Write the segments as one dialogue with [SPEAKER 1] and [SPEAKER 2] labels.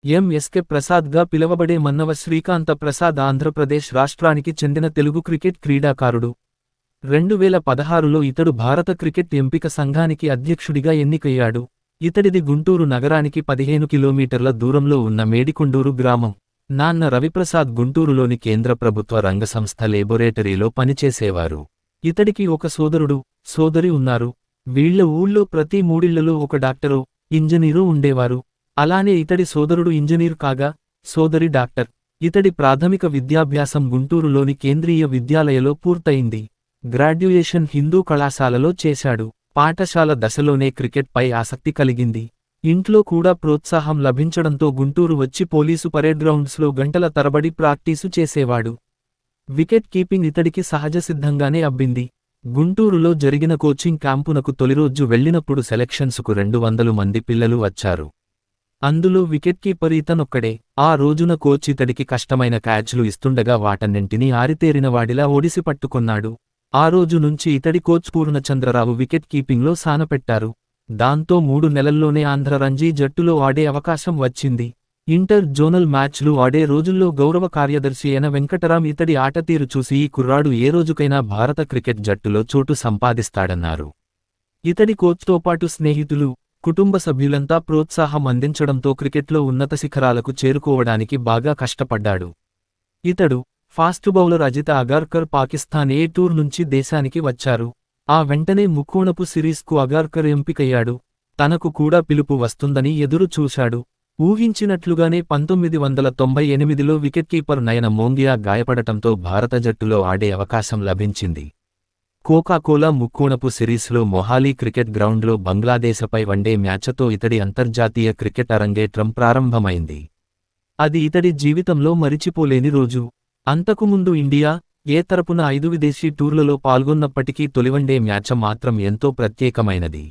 [SPEAKER 1] MSK ప్రసాద్గా పిలవబడే మన్నవ శ్రీకాంత ప్రసాద్ ఆంధ్రప్రదేశ్ రాష్ట్రానికి చెందిన తెలుగు క్రికెట్ క్రీడాకారుడు. 2016లో ఇతడు భారత క్రికెట్ ఎంపిక సంఘానికి అధ్యక్షుడిగా ఎన్నికయ్యాడు. ఇతడిది గుంటూరు నగరానికి 15 కిలోమీటర్ల దూరంలో ఉన్న మేడికొండూరు గ్రామం. నాన్న రవిప్రసాద్ గుంటూరులోని కేంద్ర ప్రభుత్వ రంగ సంస్థ లేబొరేటరీలో పనిచేసేవారు. ఇతడికి ఒక సోదరుడు, సోదరి ఉన్నారు. వీళ్ల ఊళ్ళో ప్రతి మూడిళ్లలో ఒక డాక్టరో, ఇంజనీరు ఉండేవారు. అలానే ఇతడి సోదరుడు ఇంజనీర్ కాగా, సోదరి డాక్టర్. ఇతడి ప్రాథమిక విద్యాభ్యాసం గుంటూరులోని కేంద్రీయ విద్యాలయలో పూర్తయింది. గ్రాడ్యుయేషన్ హిందూ కళాశాలలో చేశాడు. పాఠశాల దశలోనే క్రికెట్పై ఆసక్తి కలిగింది. ఇంట్లో కూడా ప్రోత్సాహం లభించడంతో గుంటూరు వచ్చి పోలీసు పరేడ్ గ్రౌండ్స్లో గంటల తరబడి ప్రాక్టీసు చేసేవాడు. వికెట్ కీపింగ్ ఇతడికి సహజసిద్ధంగానే అబ్బింది. గుంటూరులో జరిగిన కోచింగ్ క్యాంపునకు తొలిరోజు వెళ్లినప్పుడు సెలక్షన్సుకు 200 మంది పిల్లలు వచ్చారు. అందులో వికెట్ కీపర్ ఇతనొక్కడే. ఆ రోజున కోచ్ ఇతడికి కష్టమైన క్యాచ్లు ఇస్తుండగా వాటన్నింటినీ ఆరితేరినవాడిలా ఒడిసి పట్టుకొన్నాడు. ఆ రోజు నుంచి ఇతడి కోచ్ పూర్ణచంద్రరావు వికెట్ కీపింగ్లో సానపెట్టారు. దాంతో 3 నెలల్లోనే ఆంధ్ర రంజీ జట్టులో ఆడే అవకాశం వచ్చింది. ఇంటర్ జోనల్ మ్యాచ్లు ఆడే రోజుల్లో గౌరవ కార్యదర్శి ఎన వెంకటరాం ఇతడి ఆటతీరు చూసి ఈ కుర్రాడు ఏ రోజుకైనా భారత క్రికెట్ జట్టులో చోటు సంపాదిస్తాడన్నారు. ఇతడి కోచ్తో పాటు స్నేహితులు, కుటుంబ సభ్యులంతా ప్రోత్సాహం అందించడంతో క్రికెట్లో ఉన్నత శిఖరాలకు చేరుకోవడానికి బాగా కష్టపడ్డాడు. ఇతడు ఫాస్ట్ బౌలర్ అజిత అగార్కర్ పాకిస్తాన్ ఏ టూర్ నుంచి దేశానికి వచ్చారు. ఆ వెంటనే ముక్కోణపు సిరీస్కు అగార్కర్ ఎంపికయ్యాడు. తనకు కూడా పిలుపు వస్తుందని ఎదురు చూశాడు. ఊహించినట్లుగానే 1998లో వికెట్ కీపర్ నయన మోంగియా గాయపడటంతో భారత జట్టులో ఆడే అవకాశం లభించింది. కోకాకోలా ముక్కోణపు సిరీస్లో మొహాలీ క్రికెట్ గ్రౌండ్లో బంగ్లాదేశపై వన్డే మ్యాచ్తో ఇతడి అంతర్జాతీయ క్రికెట్ అరంగేట్రం ప్రారంభమైంది. అది ఇతడి జీవితంలో మరిచిపోలేని రోజు. అంతకుముందు ఇండియా ఏ తరపున 5 విదేశీ టూర్లలో పాల్గొన్నప్పటికీ తొలివన్డే మ్యాచ్ మాత్రం ఎంతో ప్రత్యేకమైనది.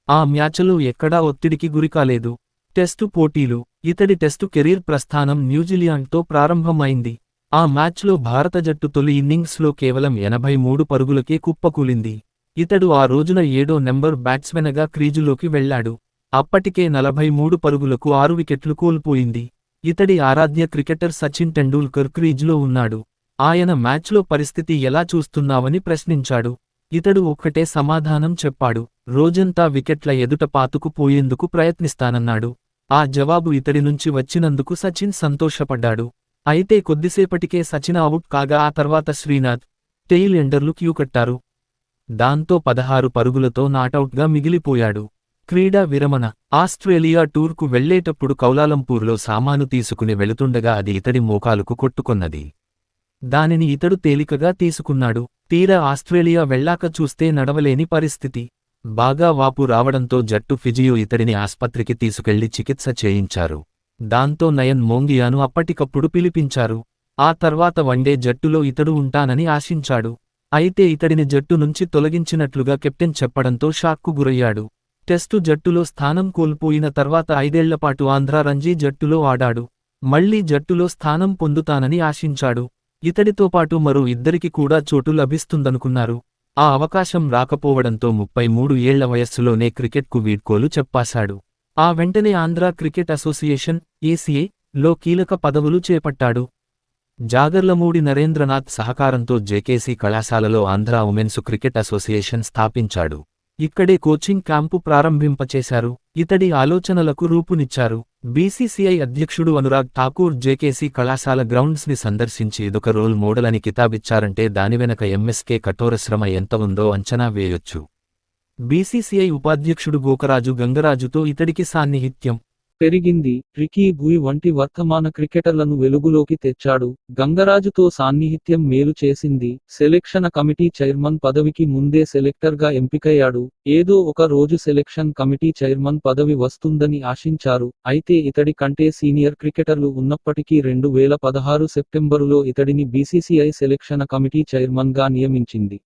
[SPEAKER 1] ఆ మ్యాచ్లో ఎక్కడా ఒత్తిడికి గురికాలేదు. టెస్టు పోటీలు. ఇతడి టెస్టు కెరీర్ ప్రస్థానం న్యూజిలాండ్తో ప్రారంభమైంది. ఆ మ్యాచ్లో భారత జట్టు తొలి ఇన్నింగ్స్లో కేవలం 83 పరుగులకే కుప్పకూలింది. ఇతడు ఆ రోజున 7వ నెంబర్ బ్యాట్స్మెన్గా క్రీజులోకి వెళ్లాడు. అప్పటికే 43 పరుగులకు 6 వికెట్లు కోల్పోయింది. ఇతడి ఆరాధ్య క్రికెటర్ సచిన్ టెండూల్కర్ క్రీజులో ఉన్నాడు. ఆయన మ్యాచ్లో పరిస్థితి ఎలా చూస్తున్నావని ప్రశ్నించాడు. ఇతడు ఒక్కటే సమాధానం చెప్పాడు. రోజంతా వికెట్ల ఎదుట పాతుకుపోయేందుకు ప్రయత్నిస్తానన్నాడు. ఆ జవాబు ఇతడి నుంచి వచ్చినందుకు సచిన్ సంతోషపడ్డాడు. అయితే కొద్దిసేపటికే సచిన్ అవుట్ కాగా ఆ తర్వాత శ్రీనాథ్, టెయిల్ ఎండర్లు క్యూ కట్టారు. దాంతో 16 పరుగులతో నాటౌట్గా మిగిలిపోయాడు. క్రీడా విరమణ. ఆస్ట్రేలియా టూర్కు వెళ్లేటప్పుడు కౌలాలంపూర్లో సామాను తీసుకుని వెళుతుండగా అది ఇతడి మోకాలుకు కొట్టుకొన్నది. దానిని ఇతడు తేలికగా తీసుకున్నాడు. తీరా ఆస్ట్రేలియా వెళ్లాక చూస్తే నడవలేని పరిస్థితి. బాగా వాపు రావడంతో జట్టు ఫిజియో ఇతడిని ఆస్పత్రికి తీసుకెళ్లి చికిత్స చేయించారు. దాంతో నయన్ మోంగియాను అప్పటికప్పుడు పిలిపించారు. ఆ తర్వాత వన్డే జట్టులో ఇతడు ఉంటానని ఆశించాడు. అయితే ఇతడిని జట్టు నుంచి తొలగించినట్లుగా కెప్టెన్ చెప్పడంతో షాక్కు గురయ్యాడు. టెస్టు జట్టులో స్థానం కోల్పోయిన తర్వాత 5 ఏళ్లపాటు ఆంధ్ర రంజీ జట్టులో ఆడాడు. మళ్లీ జట్టులో స్థానం పొందుతానని ఆశించాడు. ఇతడితో పాటు మరో ఇద్దరికి కూడా చోటు లభిస్తుందనుకున్నారు. ఆ అవకాశం రాకపోవడంతో 33 ఏళ్ల వయస్సులోనే క్రికెట్కు వీడ్కోలు చెప్పాశాడు. ఆ వెంటనే ఆంధ్ర క్రికెట్ అసోసియేషన్ (ACA) లో కీలక పదవులు చేపట్టాడు. జాగర్లమూడి నరేంద్రనాథ్ సహకారంతో జేకేసీ కళాశాలలో ఆంధ్ర ఉమెన్స్ క్రికెట్ అసోసియేషన్ స్థాపించాడు. ఇక్కడే కోచింగ్ క్యాంపు ప్రారంభింపచేశారు. ఇతడి ఆలోచనలకు రూపునిచ్చారు. బీసీసీఐ అధ్యక్షుడు అనురాగ్ ఠాకూర్ జేకేసీ కళాశాల గ్రౌండ్స్ని సందర్శించి ఇదొక రోల్ మోడల్ అని కితాబిచ్చారంటే దాని వెనక ఎంఎస్కే కఠోరశ్రమ ఎంత ఉందో అంచనా వేయొచ్చు. బీసీసీఐ ఉపాధ్యక్షుడు గోకరాజు గంగరాజుతో ఇతడికి సాన్నిహిత్యం పెరిగింది. రికీ భూయ్ వంటి వర్తమాన క్రికెటర్లను వెలుగులోకి తెచ్చాడు. గంగరాజుతో సాన్నిహిత్యం మేలు చేసింది. సెలెక్షన్ కమిటీ చైర్మన్ పదవికి ముందే సెలెక్టర్గా ఎంపికయ్యాడు. ఏదో ఒక రోజు సెలెక్షన్ కమిటీ చైర్మన్ పదవి వస్తుందని ఆశించారు. అయితే ఇతడి కంటే సీనియర్ క్రికెటర్లు ఉన్నప్పటికీ 2016 సెప్టెంబరులో ఇతడిని బీసీసీఐ సెలెక్షన్ కమిటీ చైర్మన్గా నియమించింది.